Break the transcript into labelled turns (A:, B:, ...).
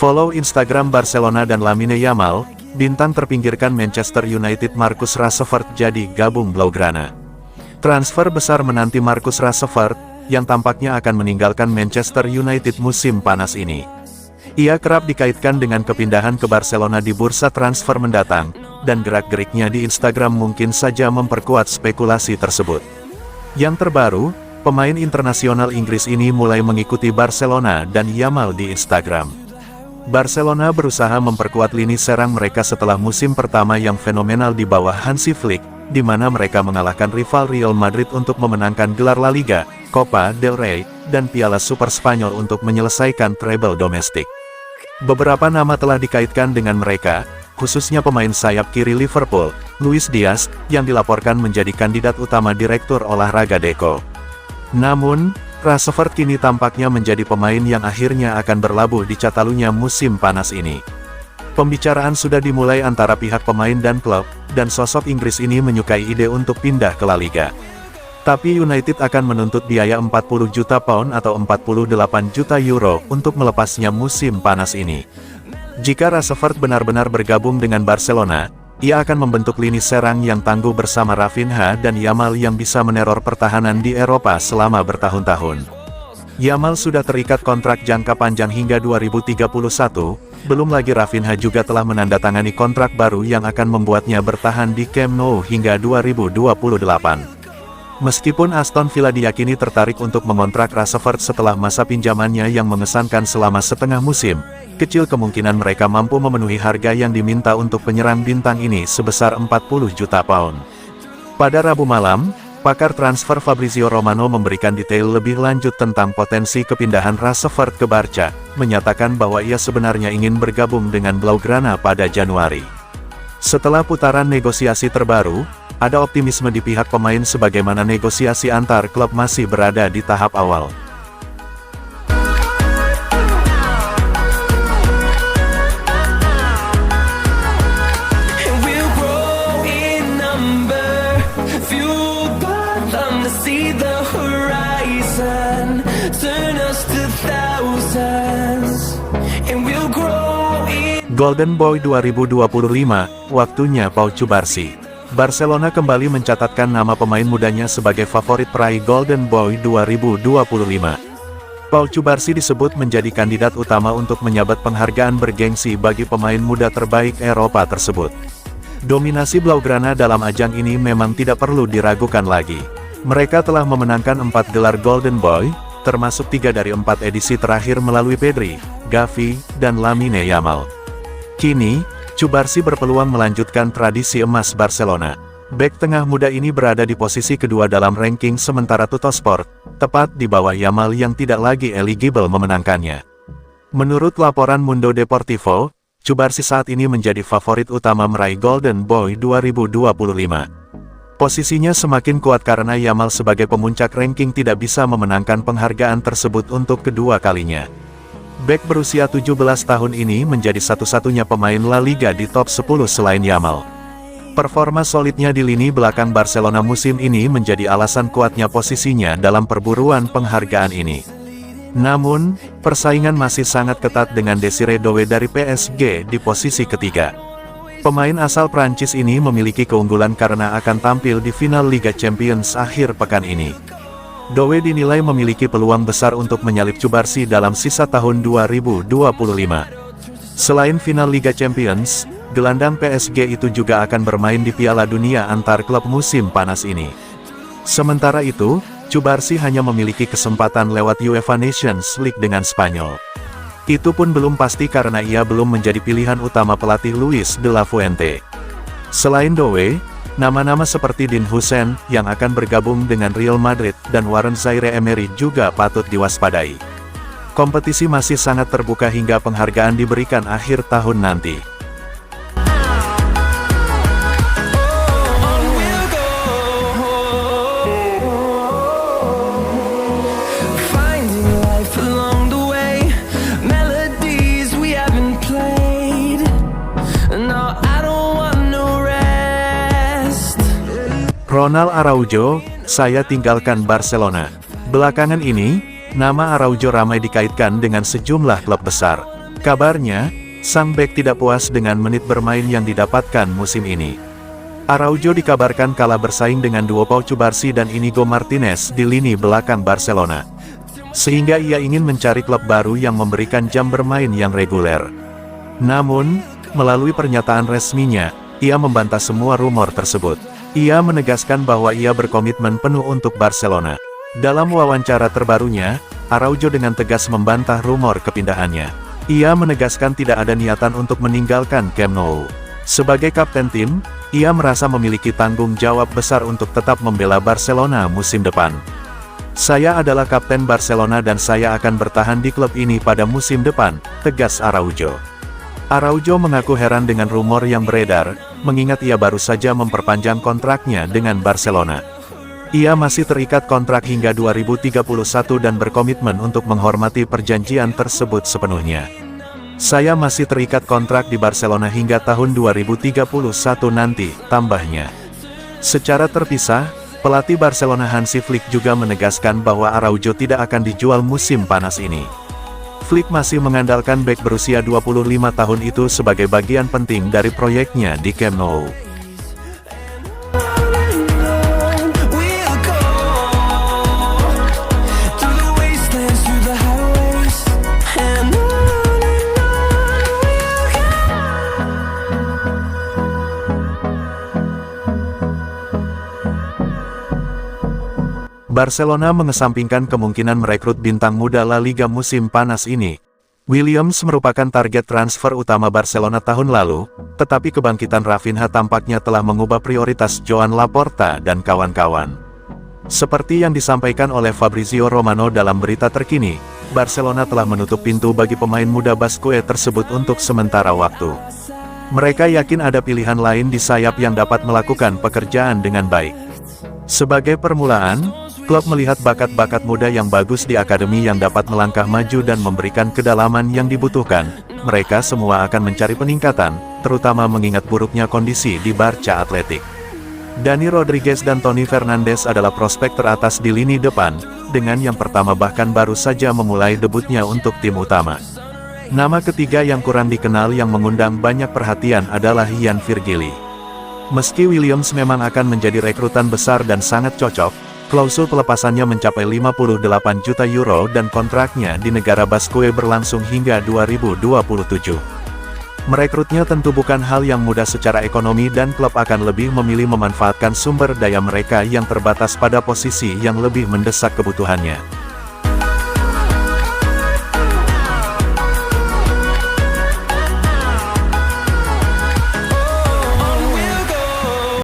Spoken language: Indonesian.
A: Follow Instagram Barcelona dan Lamine Yamal, bintang terpinggirkan Manchester United Marcus Rashford jadi gabung Blaugrana. Transfer besar menanti Marcus Rashford, yang tampaknya akan meninggalkan Manchester United musim panas ini. Ia kerap dikaitkan dengan kepindahan ke Barcelona di bursa transfer mendatang, dan gerak-geriknya di Instagram mungkin saja memperkuat spekulasi tersebut. Yang terbaru, pemain internasional Inggris ini mulai mengikuti Barcelona dan Yamal di Instagram. Barcelona berusaha memperkuat lini serang mereka setelah musim pertama yang fenomenal di bawah Hansi Flick, di mana mereka mengalahkan rival Real Madrid untuk memenangkan gelar La Liga, Copa del Rey, dan Piala Super Spanyol untuk menyelesaikan treble domestik. Beberapa nama telah dikaitkan dengan mereka, khususnya pemain sayap kiri Liverpool, Luis Diaz, yang dilaporkan menjadi kandidat utama Direktur Olahraga Deco. Namun, Rashford kini tampaknya menjadi pemain yang akhirnya akan berlabuh di Catalunya musim panas ini. Pembicaraan sudah dimulai antara pihak pemain dan klub, dan sosok Inggris ini menyukai ide untuk pindah ke La Liga. Tapi United akan menuntut biaya 40 juta pound atau 48 juta euro untuk melepasnya musim panas ini. Jika Rashford benar-benar bergabung dengan Barcelona, ia akan membentuk lini serang yang tangguh bersama Rafinha dan Yamal yang bisa meneror pertahanan di Eropa selama bertahun-tahun. Yamal sudah terikat kontrak jangka panjang hingga 2031, belum lagi Rafinha juga telah menandatangani kontrak baru yang akan membuatnya bertahan di Camp Nou hingga 2028. Meskipun Aston Villa diyakini tertarik untuk mengontrak Rashford setelah masa pinjamannya yang mengesankan selama setengah musim, kecil kemungkinan mereka mampu memenuhi harga yang diminta untuk penyerang bintang ini sebesar 40 juta pound. Pada Rabu malam, pakar transfer Fabrizio Romano memberikan detail lebih lanjut tentang potensi kepindahan Rashford ke Barca, menyatakan bahwa ia sebenarnya ingin bergabung dengan Blaugrana pada Januari. Setelah putaran negosiasi terbaru, ada optimisme di pihak pemain sebagaimana negosiasi antar klub masih berada di tahap awal. Golden Boy 2025, waktunya Pau Cubarsí. Barcelona kembali mencatatkan nama pemain mudanya sebagai favorit peraih Golden Boy 2025. Pau Cubarsí disebut menjadi kandidat utama untuk menyabet penghargaan bergengsi bagi pemain muda terbaik Eropa tersebut. Dominasi Blaugrana dalam ajang ini memang tidak perlu diragukan lagi. Mereka telah memenangkan 4 gelar Golden Boy, termasuk 3 dari 4 edisi terakhir melalui Pedri, Gavi, dan Lamine Yamal. Kini, Cubarsí berpeluang melanjutkan tradisi emas Barcelona. Bek tengah muda ini berada di posisi kedua dalam ranking sementara Tuttosport, tepat di bawah Yamal yang tidak lagi eligible memenangkannya. Menurut laporan Mundo Deportivo, Cubarsí saat ini menjadi favorit utama meraih Golden Boy 2025. Posisinya semakin kuat karena Yamal sebagai pemuncak ranking tidak bisa memenangkan penghargaan tersebut untuk kedua kalinya. Bek berusia 17 tahun ini menjadi satu-satunya pemain La Liga di top 10 selain Yamal. Performa solidnya di lini belakang Barcelona musim ini menjadi alasan kuatnya posisinya dalam perburuan penghargaan ini. Namun, persaingan masih sangat ketat dengan Désiré Doué dari PSG di posisi ketiga. Pemain asal Prancis ini memiliki keunggulan karena akan tampil di final Liga Champions akhir pekan ini. Doué dinilai memiliki peluang besar untuk menyalip Cubarsí dalam sisa tahun 2025. Selain final Liga Champions, gelandang PSG itu juga akan bermain di Piala Dunia antar klub musim panas ini. Sementara itu, Cubarsí hanya memiliki kesempatan lewat UEFA Nations League dengan Spanyol. Itu pun belum pasti karena ia belum menjadi pilihan utama pelatih Luis de la Fuente. Selain Doué, nama-nama seperti Dean Huijsen yang akan bergabung dengan Real Madrid dan Warren Zaïre-Emery juga patut diwaspadai. Kompetisi masih sangat terbuka hingga penghargaan diberikan akhir tahun nanti. Ronald Araujo, saya tinggalkan Barcelona. Belakangan ini, nama Araujo ramai dikaitkan dengan sejumlah klub besar. Kabarnya, sang bek tidak puas dengan menit bermain yang didapatkan musim ini. Araujo dikabarkan kalah bersaing dengan duo Pau Cubarsí dan Inigo Martinez di lini belakang Barcelona. Sehingga ia ingin mencari klub baru yang memberikan jam bermain yang reguler. Namun, melalui pernyataan resminya, ia membantah semua rumor tersebut. Ia menegaskan bahwa ia berkomitmen penuh untuk Barcelona. Dalam wawancara terbarunya, Araujo dengan tegas membantah rumor kepindahannya. Ia menegaskan tidak ada niatan untuk meninggalkan Camp Nou. Sebagai kapten tim, ia merasa memiliki tanggung jawab besar untuk tetap membela Barcelona musim depan. Saya adalah kapten Barcelona dan saya akan bertahan di klub ini pada musim depan, tegas Araujo. Araujo mengaku heran dengan rumor yang beredar, mengingat ia baru saja memperpanjang kontraknya dengan Barcelona. Ia masih terikat kontrak hingga 2031 dan berkomitmen untuk menghormati perjanjian tersebut sepenuhnya. Saya masih terikat kontrak di Barcelona hingga tahun 2031 nanti, tambahnya. Secara terpisah, pelatih Barcelona Hansi Flick juga menegaskan bahwa Araujo tidak akan dijual musim panas ini. Flick masih mengandalkan bek berusia 25 tahun itu sebagai bagian penting dari proyeknya di Camp Nou. Barcelona mengesampingkan kemungkinan merekrut bintang muda La Liga musim panas ini. Williams merupakan target transfer utama Barcelona tahun lalu, tetapi kebangkitan Rafinha tampaknya telah mengubah prioritas Joan Laporta dan kawan-kawan. Seperti yang disampaikan oleh Fabrizio Romano dalam berita terkini, Barcelona telah menutup pintu bagi pemain muda Basque tersebut untuk sementara waktu. Mereka yakin ada pilihan lain di sayap yang dapat melakukan pekerjaan dengan baik. Sebagai permulaan, klub melihat bakat-bakat muda yang bagus di akademi yang dapat melangkah maju dan memberikan kedalaman yang dibutuhkan. Mereka semua akan mencari peningkatan, terutama mengingat buruknya kondisi di Barça Athletic. Dani Rodriguez dan Toni Fernandes adalah prospek teratas di lini depan, dengan yang pertama bahkan baru saja memulai debutnya untuk tim utama. Nama ketiga yang kurang dikenal yang mengundang banyak perhatian adalah Ian Virgili. Meski Williams memang akan menjadi rekrutan besar dan sangat cocok, klausul pelepasannya mencapai 58 juta euro dan kontraknya di negara Basque berlangsung hingga 2027. Merekrutnya tentu bukan hal yang mudah secara ekonomi dan klub akan lebih memilih memanfaatkan sumber daya mereka yang terbatas pada posisi yang lebih mendesak kebutuhannya.